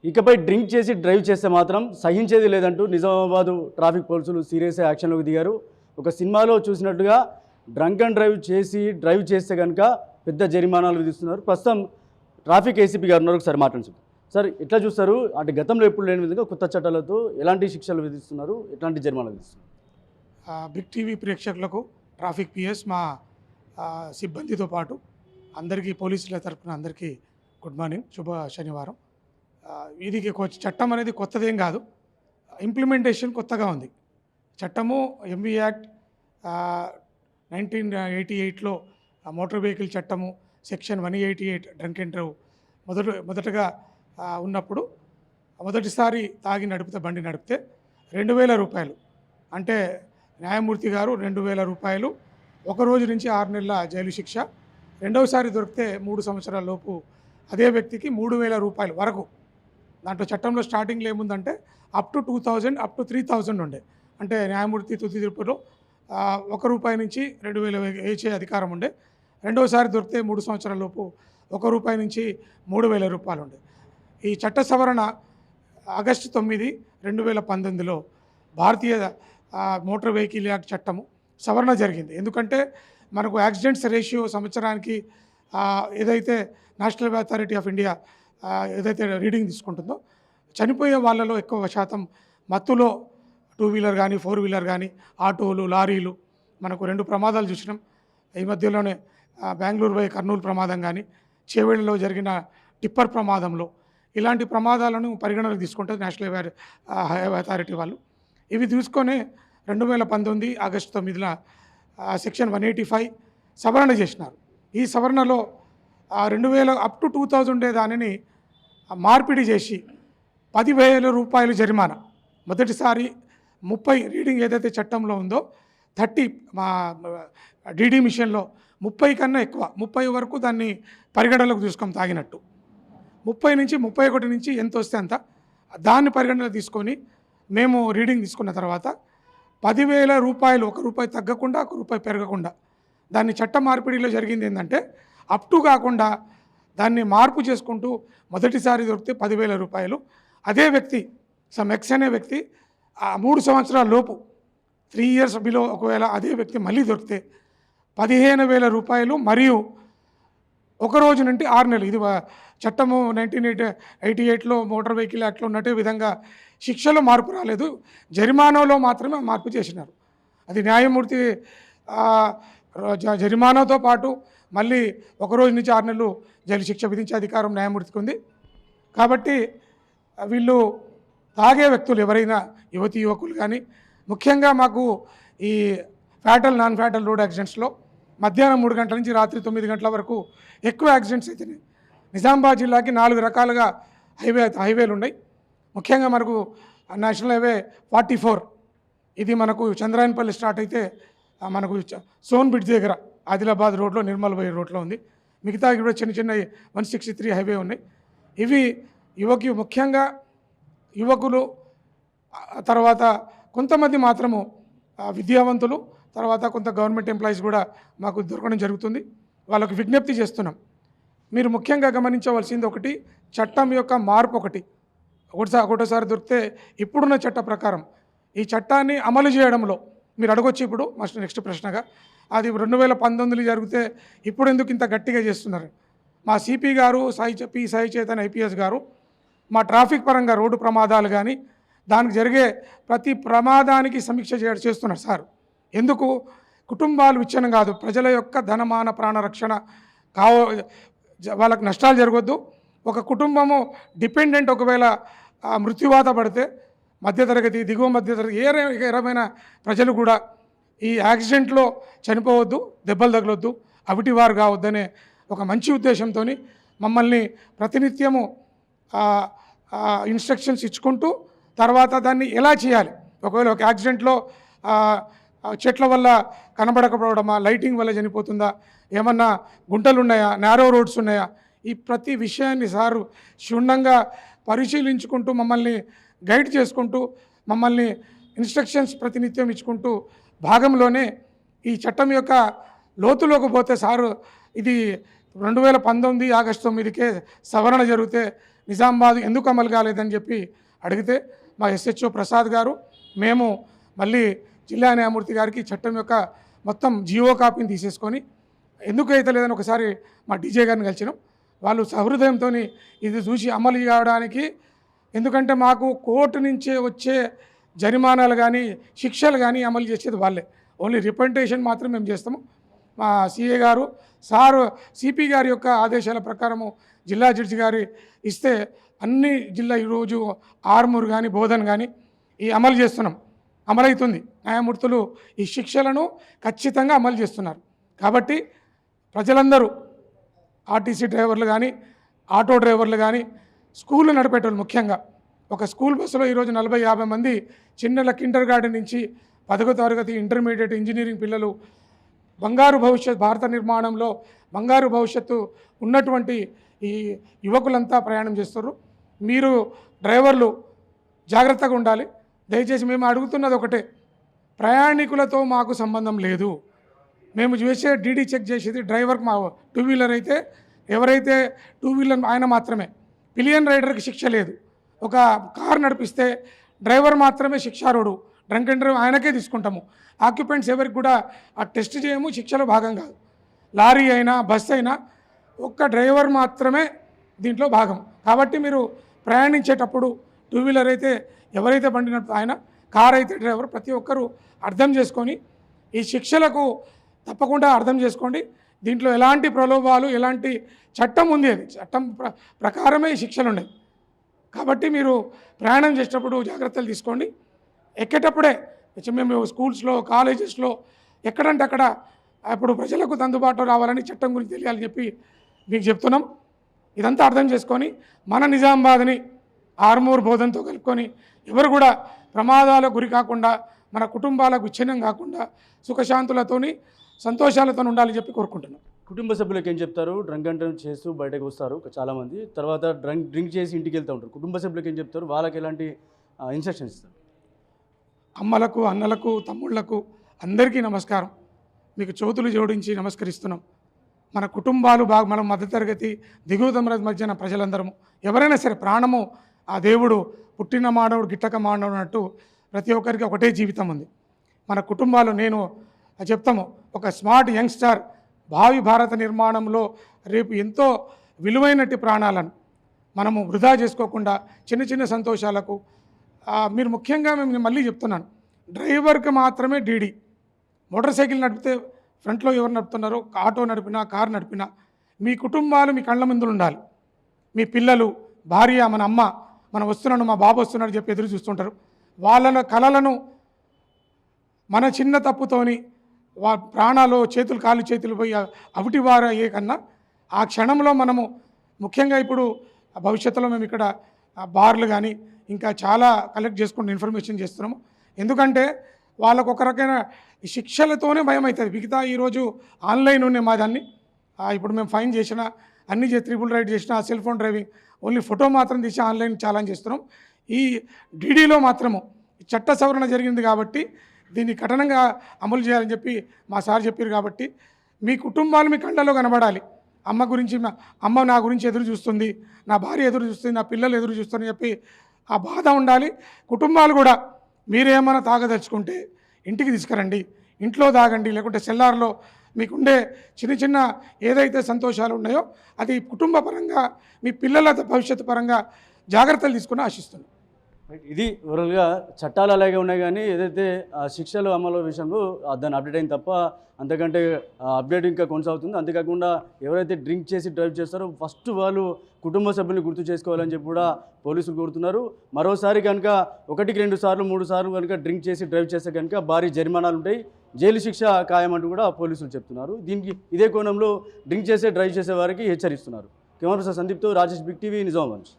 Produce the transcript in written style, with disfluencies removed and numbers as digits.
ఇకపై డ్రింక్ చేసి డ్రైవ్ చేస్తే మాత్రం సహించేది లేదంటూ నిజామాబాద్ ట్రాఫిక్ పోలీసులు సీరియస్ యాక్షన్లోకి దిగారు. ఒక సినిమాలో చూసినట్టుగా డ్రంక్ అండ్ డ్రైవ్ చేస్తే కనుక పెద్ద జరిమానాలు విధిస్తున్నారు. ప్రస్తుతం ట్రాఫిక్ ఏసీపీ గారు ఉన్నారు, ఒకసారి మాట్లాడుతున్నారు. సార్, ఎట్లా చూస్తారు? అంటే గతంలో ఎప్పుడు లేని విధంగా కొత్త చట్టాలతో ఎలాంటి శిక్షలు విధిస్తున్నారు, ఎట్లాంటి జరిమానాలు విధిస్తున్నారు? బిగ్ టీవీ ప్రేక్షకులకు, ట్రాఫిక్ పిఎస్ మా సిబ్బందితో పాటు అందరికీ, పోలీసుల తరఫున అందరికీ గుడ్ మార్నింగ్, శుభ శనివారం. ఇది చట్టం అనేది కొత్తదేం కాదు, ఇంప్లిమెంటేషన్ కొత్తగా ఉంది. చట్టము ఎంవీ యాక్ట్ 1988లో మోటార్ వెహికల్ చట్టము సెక్షన్ 188 డ్రంక్ అండ్ డ్రైవ్ మొదటగా ఉన్నప్పుడు మొదటిసారి తాగి బండి నడిపితే 2000 రూపాయలు, అంటే న్యాయమూర్తి గారు 2000 రూపాయలు, 1 రోజు నుంచి 6 నెలల జైలు శిక్ష. రెండవసారి దొరికితే 3 సంవత్సరాల లోపు అదే వ్యక్తికి 3000 రూపాయలు వరకు. దాంట్లో చట్టంలో స్టార్టింగ్లో ఏముందంటే అప్ టు 2000 అప్ టు 3000 ఉండే, అంటే న్యాయమూర్తి తుది తీర్పులో 1 రూపాయి నుంచి 2000 వేసే అధికారం ఉండే. రెండవసారి దొరికితే 3 సంవత్సరాల లోపు 1 రూపాయి నుంచి 3000 రూపాయలు ఉండే. ఈ చట్ట సవరణ ఆగస్టు 9, 2019లో భారతీయ మోటార్ వెహికల్ యాక్ట్ చట్టము సవరణ జరిగింది. ఎందుకంటే మనకు యాక్సిడెంట్స్ రేషియో సంవత్సరానికి ఏదైతే నేషనల్ అథారిటీ ఆఫ్ ఇండియా ఏదైతే రీడింగ్ తీసుకుంటుందో, చనిపోయే వాళ్ళలో ఎక్కువ శాతం మత్తులో 2 వీలర్ కానీ 4 వీలర్ కానీ ఆటోలు, లారీలు, మనకు 2 ప్రమాదాలు చూసినాం. ఈ మధ్యలోనే బెంగళూరు పోయి కర్నూలు ప్రమాదం కానీ, చేవేళ్ళలో జరిగిన టిప్పర్ ప్రమాదంలో, ఇలాంటి ప్రమాదాలను పరిగణనకు తీసుకుంటుంది నేషనల్ హైవే అథారిటీ వాళ్ళు. ఇవి తీసుకొని 2019 ఆగస్టు 9న సెక్షన్ 185 సవరణ చేసినారు. ఈ సవరణలో 2000 అప్ టు 2000 ఉండే దానిని మార్పిడి చేసి 10,000 రూపాయలు జరిమానా. మొదటిసారి 30 రీడింగ్ ఏదైతే చట్టంలో ఉందో 30 మా డీడీ మిషన్లో 30 కన్నా ఎక్కువ, 30 వరకు దాన్ని పరిగణనలోకి తీసుకొని తాగినట్టు, 30 నుంచి 31 నుంచి ఎంత వస్తే అంత దాన్ని పరిగణనలోకి తీసుకొని మేము రీడింగ్ తీసుకున్న తర్వాత 10,000 రూపాయలు, 1 రూపాయి తగ్గకుండా 1 రూపాయి పెరగకుండా, దాన్ని చట్ట మార్పిడిలో జరిగింది ఏంటంటే అప్ టు కాకుండా దాన్ని మార్పు చేసుకుంటూ మొదటిసారి దొరికితే 10,000 రూపాయలు, అదే వ్యక్తి ఎక్స్ అనే వ్యక్తి 3 సంవత్సరాల లోపు 3 ఇయర్స్ బిలో ఒకవేళ అదే వ్యక్తి మళ్ళీ దొరికితే 15,000 రూపాయలు, మరియు 1 రోజు నుండి 6 నెలలు. ఇది చట్టము 1988లో మోటార్ వెహికల్ యాక్ట్లో ఉన్నట్టే విధంగా శిక్షలో మార్పు రాలేదు, జరిమానాలో మాత్రమే మార్పు చేసినారు. అది న్యాయమూర్తి జరిమానాతో పాటు మళ్ళీ 1 రోజు నుంచి 6 నెలలు జైలు శిక్ష విధించే అధికారం న్యాయమూర్తికి ఉంది. కాబట్టి వీళ్ళు తాగే వ్యక్తులు ఎవరైనా, యువకులు కానీ, ముఖ్యంగా మాకు ఈ ఫ్యాటల్ నాన్ ఫ్యాటల్ రోడ్ యాక్సిడెంట్స్లో మధ్యాహ్నం 3 గంటల నుంచి రాత్రి 9 గంటల వరకు ఎక్కువ యాక్సిడెంట్స్ అవుతున్నాయి. నిజామాబాద్ జిల్లాకి 4 రకాలుగా హైవేలు ఉన్నాయి. ముఖ్యంగా మనకు నేషనల్ హైవే 44, ఇది మనకు చంద్రాయనపల్లి స్టార్ట్ అయితే మనకు సోన్ బ్రిడ్జ్ దగ్గర ఆదిలాబాద్ రోడ్లో, నిర్మల్ పోయే రోడ్లో ఉంది. మిగతా కూడా చిన్న చిన్న 163 హైవే ఉన్నాయి. ఇవి ముఖ్యంగా యువకులు, తర్వాత కొంతమంది మాత్రము విద్యావంతులు, తర్వాత కొంత గవర్నమెంట్ ఎంప్లాయీస్ కూడా మాకు దొరకడం జరుగుతుంది. వాళ్ళకు విజ్ఞప్తి చేస్తున్నాం, మీరు ముఖ్యంగా గమనించవలసింది ఒకటి, చట్టం యొక్క మార్పు ఒకటోసారి దొరికితే ఇప్పుడున్న చట్ట ప్రకారం ఈ చట్టాన్ని అమలు చేయడంలో మీరు అడగొచ్చు. ఇప్పుడు నెక్స్ట్ ప్రశ్నగా అది 2019లో జరిగితే ఇప్పుడు ఎందుకు ఇంత గట్టిగా చేస్తున్నారు? మా సిపి గారు సాయి చైతన్య ఐపీఎస్ గారు మా ట్రాఫిక్ పరంగా రోడ్డు ప్రమాదాలు కానీ దానికి జరిగే ప్రతి ప్రమాదానికి సమీక్ష చేస్తున్నారు సార్. ఎందుకు? కుటుంబాలు విచ్ఛిన్నం కాదు, ప్రజల యొక్క ధనమాన ప్రాణ రక్షణ వాళ్ళకు నష్టాలు జరగొద్దు. ఒక కుటుంబము డిపెండెంట్ ఒకవేళ మృత్యువాత పడితే మధ్యతరగతి, దిగువ మధ్యతరగతి ఏ రకమైన ప్రజలు కూడా ఈ యాక్సిడెంట్లో చనిపోవద్దు, దెబ్బలు తగలొద్దు, అవిటివారు కావద్దనే ఒక మంచి ఉద్దేశంతో మమ్మల్ని ప్రతినిత్యము ఇన్స్ట్రక్షన్స్ ఇచ్చుకుంటూ, తర్వాత దాన్ని ఎలా చేయాలి, ఒకవేళ ఒక యాక్సిడెంట్లో చెట్ల వల్ల కనబడకపోవడమా, లైటింగ్ వల్ల చనిపోతుందా, ఏమన్నా గుంటలు ఉన్నాయా, నేరో రోడ్స్ ఉన్నాయా, ఈ ప్రతి విషయాన్ని సారు క్షుణ్ణంగా పరిశీలించుకుంటూ మమ్మల్ని గైడ్ చేసుకుంటూ మమ్మల్ని ఇన్స్ట్రక్షన్స్ ప్రతినిత్యం ఇచ్చుకుంటూ భాగంలోనే ఈ చట్టం యొక్క లోతులోకి పోతే సారు ఇది 2019 ఆగస్టు 9కే సవరణ జరిగితే నిజామాబాద్ ఎందుకు అమలు కాలేదని చెప్పి అడిగితే మా ఎస్హెచ్ఓ ప్రసాద్ గారు మేము మళ్ళీ జిల్లా న్యాయమూర్తి గారికి చట్టం యొక్క మొత్తం జియో కాపీని తీసేసుకొని ఎందుకు అయితే లేదని ఒకసారి మా డీజే గారిని కలిసినాం. వాళ్ళు సహృదయంతో ఇది చూసి అమలు కావడానికి, ఎందుకంటే మాకు కోర్టు నుంచే వచ్చే జరిమానాలు కానీ శిక్షలు కానీ అమలు చేసేది వాళ్ళే, ఓన్లీ రిప్రజెంటేషన్ మాత్రం మేము చేస్తాము. మా సిఏ గారు సిపి గారి యొక్క ఆదేశాల ప్రకారము జిల్లా జడ్జి గారి ఇస్తే అన్ని జిల్లా ఈరోజు ఆర్మూర్ కానీ బోధన్ కానీ ఈ అమలు చేస్తున్నాం, అమలవుతుంది. న్యాయమూర్తులు ఈ శిక్షలను ఖచ్చితంగా అమలు చేస్తున్నారు. కాబట్టి ప్రజలందరూ ఆర్టీసీ డ్రైవర్లు కానీ ఆటో డ్రైవర్లు కానీ స్కూళ్ళు నడిపేటోళ్ళు ముఖ్యంగా ఒక స్కూల్ బస్సులో ఈరోజు 40-50 మంది చిన్నల కిండర్ గార్డెన్ నుంచి 10వ తరగతి ఇంటర్మీడియట్ ఇంజనీరింగ్ పిల్లలు బంగారు భవిష్యత్, భారత నిర్మాణంలో బంగారు భవిష్యత్తు ఉన్నటువంటి ఈ యువకులంతా ప్రయాణం చేస్తారు. మీరు డ్రైవర్లు జాగ్రత్తగా ఉండాలి. దయచేసి మేము అడుగుతున్నది ఒకటే, ప్రయాణికులతో మాకు సంబంధం లేదు. మేము చేసే డీడీ చెక్ చేసేది డ్రైవర్కి, మా 2 వీలర్ అయితే ఎవరైతే 2 వీలర్ ఆయన మాత్రమే, పిలియన్ రైడర్కి శిక్ష లేదు. ఒక కారు నడిపిస్తే డ్రైవర్ మాత్రమే శిక్షార్హుడు, డ్రంక్ అండ్ డ్రైవ్ ఆయనకే తీసుకుంటాము. ఆక్యుపెంట్స్ ఎవరికి కూడా ఆ టెస్ట్ చేయము, శిక్షలో భాగం కాదు. లారీ అయినా బస్ అయినా ఒక్క డ్రైవర్ మాత్రమే దీంట్లో భాగం. కాబట్టి మీరు ప్రయాణించేటప్పుడు 2 వీలర్ అయితే ఎవరైతే బండి నడుపుతారో ఆయన, కార్ అయితే డ్రైవర్, ప్రతి ఒక్కరూ అర్థం చేసుకొని ఈ శిక్షలకు తప్పకుండా అర్థం చేసుకోండి. దీంట్లో ఎలాంటి ప్రలోభాలు, ఎలాంటి చట్టం ఉంది, అది చట్టం ప్రకారమే ఈ శిక్షలు ఉన్నాయి. కాబట్టి మీరు ప్రయాణం చేసేటప్పుడు జాగ్రత్తలు తీసుకోండి. ఎక్కేటప్పుడే మేము స్కూల్స్లో కాలేజెస్లో ఎక్కడంటే అక్కడ ఇప్పుడు ప్రజలకు అందుబాటులో రావాలని చట్టం గురించి తెలియాలని చెప్పి మీకు చెప్తున్నాం. ఇదంతా అర్థం చేసుకొని మన నిజామాబాద్ని ఆర్మూర్ బోధనతో కలుపుకొని ఎవరు కూడా ప్రమాదాలకు గురి కాకుండా, మన కుటుంబాలకు విచ్ఛిన్నం కాకుండా సుఖశాంతులతోని సంతోషాలతో ఉండాలని చెప్పి కోరుకుంటున్నాం. కుటుంబ సభ్యులకు ఏం చెప్తారు? డ్రంక్ అండ్ డ్రైవ్ చేస్తూ బయటకు వస్తారు చాలామంది, తర్వాత డ్రింక్ చేసి ఇంటికి వెళ్తూ ఉంటారు. కుటుంబ సభ్యులకు ఏం చెప్తారు? వాళ్ళకి ఎలాంటి ఇన్స్ట్రక్షన్స్ ఇస్తారు? అమ్మలకు, అన్నలకు, తమ్ముళ్లకు అందరికీ నమస్కారం. మీకు చేతులు జోడించి నమస్కరిస్తున్నాం. మన కుటుంబాలు మన మధ్యతరగతి దిగువ తరగతి మధ్యన ప్రజలందరము ఎవరైనా సరే, ప్రాణము ఆ దేవుడు పుట్టిన మానవుడు గిట్టక మానవుడు అన్నట్టు ప్రతి ఒక్కరికి ఒకటే జీవితం ఉంది. మన కుటుంబాలు నేను చెప్తాము, ఒక స్మార్ట్ యంగ్స్టర్ భావి భారత నిర్మాణంలో రేపు ఎంతో విలువైనట్టి ప్రాణాలను మనము వృధా చేసుకోకుండా చిన్న చిన్న సంతోషాలకు మీరు ముఖ్యంగా మేము మళ్ళీ చెప్తున్నాను, డ్రైవర్కి మాత్రమే డీడీ. మోటార్ సైకిల్ నడిపితే ఫ్రంట్లో ఎవరు నడుపుతున్నారో, ఆటో నడిపినా కారు నడిపినా మీ కుటుంబాలు మీ కళ్ళ ముందు ఉండాలి. మీ పిల్లలు, భార్య, మన అమ్మ, మనం వస్తున్నాడు, మా బాబు వస్తున్నాడు చెప్పి ఎదురు చూస్తుంటారు. వాళ్ళ కలలను మన చిన్న తప్పుతోని ప్రాణాలు కాళ్ళు చేతులు పోయి అవిటివారు అయ్యే కన్నా ఆ క్షణంలో మనము ముఖ్యంగా ఇప్పుడు భవిష్యత్తులో మేము ఇక్కడ బార్లు కానీ ఇంకా చాలా కలెక్ట్ చేసుకుని ఇన్ఫర్మేషన్ చేస్తున్నాము. ఎందుకంటే వాళ్ళకు ఒక రకమైన శిక్షలతోనే భయం అవుతుంది. మిగతా ఈరోజు ఆన్లైన్ ఉన్నాయి మా దాన్ని, ఇప్పుడు మేము ఫైన్ చేసినా అన్నీ త్రిబుల్ రైడ్ చేసినా cell phone driving only photo మాత్రం తీసి ఆన్లైన్ ఛాలెంజ్ చేస్తున్నాం. ఈ డీడీలో మాత్రము చట్ట సవరణ జరిగింది కాబట్టి దీన్ని కఠినంగా అమలు చేయాలని చెప్పి మా సార్ చెప్పారు. కాబట్టి మీ కుటుంబాలు మీ కళ్ళలో కనబడాలి. అమ్మ నా గురించి ఎదురు చూస్తుంది, నా భార్య ఎదురు చూస్తుంది, నా పిల్లలు ఎదురు చూస్తుందని చెప్పి ఆ బాధ ఉండాలి. కుటుంబాలు కూడా మీరేమైనా తాగదలుచుకుంటే ఇంటికి తీసుకురండి, ఇంట్లో తాగండి, లేకుంటే సెల్లార్లో మీకుండే చిన్న చిన్న ఏదైతే సంతోషాలు ఉన్నాయో అది కుటుంబ పరంగా మీ పిల్లల భవిష్యత్తు పరంగా జాగ్రత్తలు తీసుకుని ఆశిస్తున్నాను. ఇది ఓవరాల్గా చట్టాలు అలాగే ఉన్నాయి, కానీ ఏదైతే శిక్షలు అమలు విషయంలో దాన్ని అప్డేట్ అయింది తప్ప అంతకంటే అప్డేట్ ఇంకా కొనసాగుతుంది. అంతేకాకుండా ఎవరైతే డ్రింక్ చేసి డ్రైవ్ చేస్తారో ఫస్ట్ వాళ్ళు కుటుంబ సభ్యుల్ని గుర్తు చేసుకోవాలని చెప్పి కూడా పోలీసులు కోరుతున్నారు. మరోసారి కనుక 1-2 సార్లు 3 సార్లు కనుక డ్రింక్ చేసి డ్రైవ్ చేస్తే కనుక భారీ జరిమానాలు ఉంటాయి, జైలు శిక్ష ఖాయమంటూ కూడా పోలీసులు చెప్తున్నారు. దీనికి ఇదే కోణంలో డ్రింక్ చేసే డ్రైవ్ చేసే వారికి హెచ్చరిస్తున్నారు. కెమెరా పర్సన్ సందీప్తో రాజేష్, బిగ్ టీవీ, నిజామాబాద్.